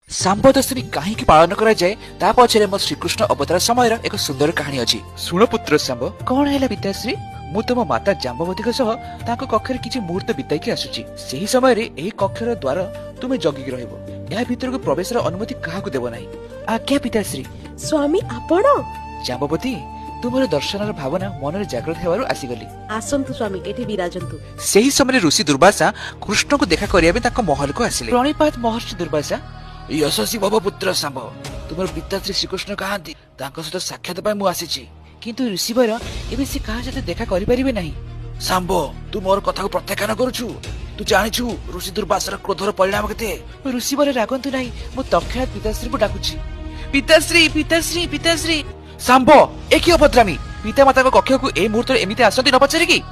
सांब दशमी कहीं पालन करा जाए ता पछरे मो श्रीकृष्ण अवतार समय एक सुंदर कहानी अछि। सुन पुत्र सांब, कौन है पिताश्री? मु तुम माता जाम्बवती कक्षर किसी मुहूर्त बिताई आसुची। सेही समय रे एही कक्षर द्वार तुमे जगिक रहइबो। या भीतर को प्रवेश अनुमति काहाकू देबो नाही। आज्ञा पिताश्री। स्वामी आपण जाम्बवती, तुमर दर्शनर भावना मनरे जागृत हेबारु आसीगली। आसंतु स्वामी एठी विराजंतु। सेही समय ऋषि दुर्वासा कृष्ण को देखा करिया बे ताको महल को आसिले। प्रणिपात महर्षि दुर्वासा। यशस्वी भव पुत्र सांब, तुमर पिताश्री श्रीकृष्ण कहांती तांको सहित साक्षात पाई मु आसीची। किंतु ऋषिवर एबे से काहा सहित देखा करि परिबे नाही। सांब, तू मोर कथा को प्रत्याख्यान करूछु। तू जानिछु ऋषि दुर्वासार क्रोधर परिणाम केते। ऋषिवर रागंतु नाही, मु तक्षणात पिताश्री को डाकुची। पिताश्री पिताश्री पिताश्री। सांब, एकी अभद्रामी पिता माता को कक्ष को ए मुहूर्त एमिते आसती न पचारे की?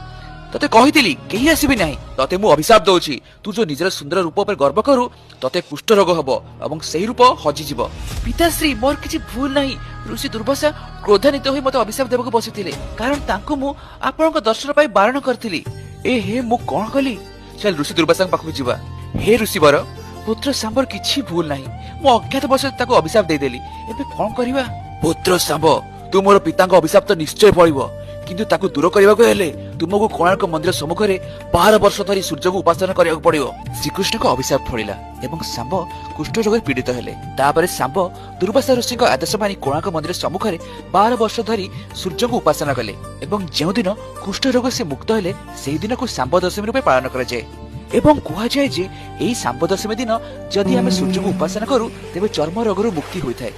तते कहितिली केही आसीबि नाही। तते मु अभिशाप दउची, तू जो निजर सुंदर रूप पर गर्व करू तते कुष्ठ रोग हबो एवं सेही रूप हजि जिवो। पिताश्री, मोर किछि भूल नाही। ऋषि दुर्वासा क्रोधान्वित होई मते अभिशाप देबको बसिथिले, कारण तांको मु आपनक दर्शन पाई बारण करथिली। ए हे मु कोन कली? चल ऋषि दुर्वासा पाखु जिवा। हे ऋषिवर, पुत्र सांबर किछि भूल नाही। मु अज्ञात बस ताको अभिशाप देई देली। एबे कोन करिवा? पुत्र सांब, तू मोर पितांक अभिशाप तो निश्चय पड़िबो, किंतु ताकू दूर करबाको हेले तुमको कोणार्क मंदिर सम्मुख रे 12 वर्ष धरी सूर्य को उपासना करबाको पड़िबो। श्रीकृष्ण को अभिशाप फड़िला एवं सांब कुष्ठ रोग पीड़ित हेले। तापरे सांब दुर्वासा ऋषि आदेश मानि कोणार्क मंदिर सम्मुख रे 12 वर्ष धरी सूर्य को उपासना कले एवं जेउ दिन कुष्ठ रोग से मुक्त हेले सेही दिन को सांब दशमी रूपे पालन करा जाय। एवं कुहा जाय जे एही सांब दशमी दिन जदि आमे सूर्य को उपासना करू तेबे चर्म रोग मुक्ति होइथाय।